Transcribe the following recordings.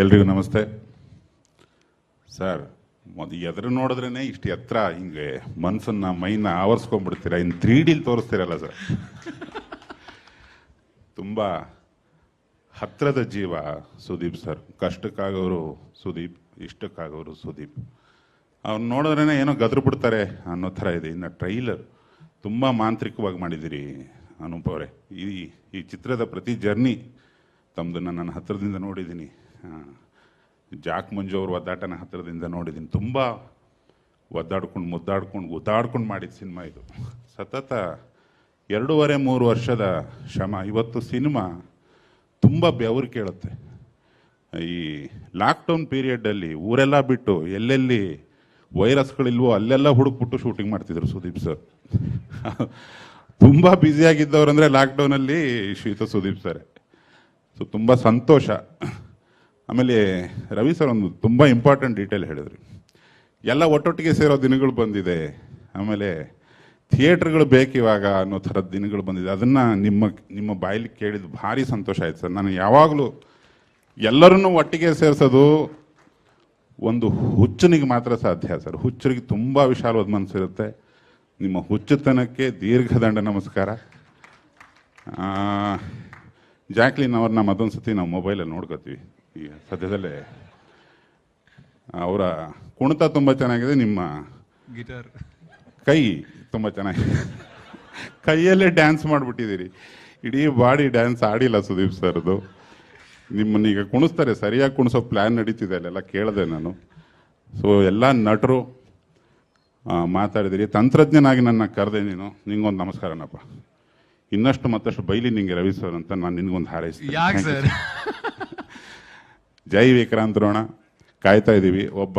ಎಲ್ರಿಗೂ ನಮಸ್ತೆ ಸರ್. ಎದುರು ನೋಡಿದ್ರೇ ಇಷ್ಟು ಎತ್ತರ ಹಿಂಗೆ ಮನಸ್ಸನ್ನ ಮೈನ ಆವರಿಸ್ಕೊಂಡ್ಬಿಡ್ತೀರಾ, ಇನ್ನು 3D ತೋರಿಸ್ತೀರಲ್ಲ ಸರ್. ತುಂಬ ಹತ್ತಿರದ ಜೀವ ಸುದೀಪ್ ಸರ್. ಕಷ್ಟಕ್ಕಾಗೋರು ಸುದೀಪ್, ಇಷ್ಟಕ್ಕಾಗೋರು ಸುದೀಪ್. ಅವ್ರು ನೋಡಿದ್ರೇ ಏನೋ ಗದ್ರು ಬಿಡ್ತಾರೆ ಅನ್ನೋ ಥರ ಇದೆ. ಇನ್ನು ಟ್ರೈಲರ್ ತುಂಬ ಮಾಂತ್ರಿಕವಾಗಿ ಮಾಡಿದ್ದೀರಿ ಅನೂಪ್ ಅವರೇ. ಈ ಚಿತ್ರದ ಪ್ರತಿ ಜರ್ನಿ ತಮ್ಮದನ್ನು ನಾನು ಹತ್ತಿರದಿಂದ ನೋಡಿದ್ದೀನಿ. ಜಾಕ್ ಮಂಜು ಅವ್ರ ಒದ್ದಾಟನ ಹತ್ತಿರದಿಂದ ನೋಡಿದ್ದೀನಿ. ತುಂಬ ಒದ್ದಾಡ್ಕೊಂಡು ಮುದ್ದಾಡ್ಕೊಂಡು ಮಾಡಿದ ಸಿನಿಮಾ ಇದು. ಸತತ 2.5-3 ವರ್ಷದ ಶ್ರಮ. ಇವತ್ತು ಸಿನಿಮಾ ತುಂಬ ಬೆವರು ಕೇಳುತ್ತೆ. ಈ ಲಾಕ್ಡೌನ್ ಪೀರಿಯಡ್ಡಲ್ಲಿ ಊರೆಲ್ಲ ಬಿಟ್ಟು ಎಲ್ಲೆಲ್ಲಿ ವೈರಸ್ಗಳಿಲ್ವೋ ಅಲ್ಲೆಲ್ಲ ಹುಡುಕ್ಬಿಟ್ಟು ಶೂಟಿಂಗ್ ಮಾಡ್ತಿದ್ರು ಸುದೀಪ್ ಸರ್. ತುಂಬ ಬ್ಯುಸಿಯಾಗಿದ್ದವ್ರಂದರೆ ಲಾಕ್ಡೌನಲ್ಲಿ ಶ್ರೀತ ಸುದೀಪ್ ಸರ್. ಸೊ ತುಂಬ ಸಂತೋಷ. ಆಮೇಲೆ ರವಿ ಸರ್ ಒಂದು ತುಂಬ ಇಂಪಾರ್ಟೆಂಟ್ ಡೀಟೇಲ್ ಹೇಳಿದ್ರು. ಎಲ್ಲ ಒಟ್ಟೊಟ್ಟಿಗೆ ಸೇರೋ ದಿನಗಳು ಬಂದಿದೆ, ಆಮೇಲೆ ಥಿಯೇಟ್ರ್ಗಳು ಬೇಕಿವಾಗ ಅನ್ನೋ ಥರದ ದಿನಗಳು ಬಂದಿದೆ. ಅದನ್ನು ನಿಮ್ಮ ಬಾಯಲ್ಲಿ ಕೇಳಿದ್ದು ಭಾರಿ ಸಂತೋಷ ಆಯ್ತು ಸರ್. ನಾನು ಯಾವಾಗಲೂ ಎಲ್ಲರನ್ನೂ ಒಟ್ಟಿಗೆ ಸೇರಿಸೋದು ಒಂದು ಹುಚ್ಚನಿಗೆ ಮಾತ್ರ ಸಾಧ್ಯ ಸರ್. ಹುಚ್ಚರಿಗೆ ತುಂಬ ವಿಶಾಲವಾದ ಮನಸ್ಸಿರುತ್ತೆ. ನಿಮ್ಮ ಹುಚ್ಚುತನಕ್ಕೆ ದೀರ್ಘದಂಡ ನಮಸ್ಕಾರ. ಜಾಕ್ಲಿನ್ ಅವ್ರನ್ನ ಮತ್ತೊಂದು ಸತಿ ನಾವು ಮೊಬೈಲಲ್ಲಿ ನೋಡ್ಕೋತೀವಿ. ಈಗ ಸದ್ಯದಲ್ಲೇ ಅವರ ಕುಣಿತ ತುಂಬ ಚೆನ್ನಾಗಿದೆ, ನಿಮ್ಮ ಗಿಟಾರ್ ಕೈ ತುಂಬ ಚೆನ್ನಾಗಿದೆ. ಕೈಯಲ್ಲೇ ಡ್ಯಾನ್ಸ್ ಮಾಡಿಬಿಟ್ಟಿದ್ದೀರಿ. ಇಡೀ ಬಾಡಿ ಡ್ಯಾನ್ಸ್ ಆಡಿಲ್ಲ ಸುದೀಪ್ ಸರ್ದು. ನಿಮ್ಮನ್ನೀಗ ಕುಣಿಸ್ತಾರೆ, ಸರಿಯಾಗಿ ಕುಣಿಸೋ ಪ್ಲ್ಯಾನ್ ನಡೀತಿದೆ ಅಲ್ಲೆಲ್ಲ ಕೇಳಿದೆ ನಾನು. ಸೊ ಎಲ್ಲ ನಟರು ಮಾತಾಡಿದಿರಿ. ತಂತ್ರಜ್ಞನಾಗಿ ನನ್ನ ಕರೆದೆ ನೀನು. ನಿಂಗೊಂದು ನಮಸ್ಕಾರನಪ್ಪ. ಇನ್ನಷ್ಟು ಮತ್ತಷ್ಟು ಬೈಲಿ ನಿಂಗೆ ರವಿ ಸರ್ ಅಂತ ನಾನು ನಿನ್ಗೊಂದು ಹಾರೈಸ್ತೀನಿ. ಯಾಕೆ ಸರ್? ಜೈ ವಿಕ್ರಾಂತ್ ರೋಣ. ಕಾಯ್ತಾ ಇದ್ದೀವಿ. ಒಬ್ಬ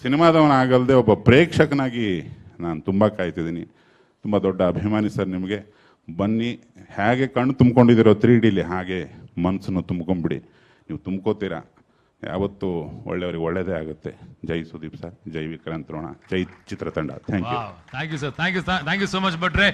ಸಿನಿಮಾದವನಾಗಲ್ಲದೆ ಒಬ್ಬ ಪ್ರೇಕ್ಷಕನಾಗಿ ನಾನು ತುಂಬ ಕಾಯ್ತಿದ್ದೀನಿ. ತುಂಬ ದೊಡ್ಡ ಅಭಿಮಾನಿ ಸರ್ ನಿಮಗೆ. ಬನ್ನಿ, ಹೇಗೆ ಕಣ್ಣು ತುಂಬ್ಕೊಂಡಿದ್ದೀರೋ 3Dಲಿ ಹಾಗೆ ಮನಸ್ಸನ್ನು ತುಂಬ್ಕೊಂಬಿಡಿ. ನೀವು ತುಂಬ್ಕೋತೀರಾ. ಯಾವತ್ತೂ ಒಳ್ಳೆಯವ್ರಿಗೆ ಒಳ್ಳೆಯದೇ ಆಗುತ್ತೆ. ಜೈ ಸುದೀಪ್ ಸರ್, ಜೈ ವಿಕ್ರಾಂತ್ ರೋಣ, ಜೈ ಚಿತ್ರತಂಡ. Thank you. Thank you sir. Thank you so much ಭಟ್ರೆ.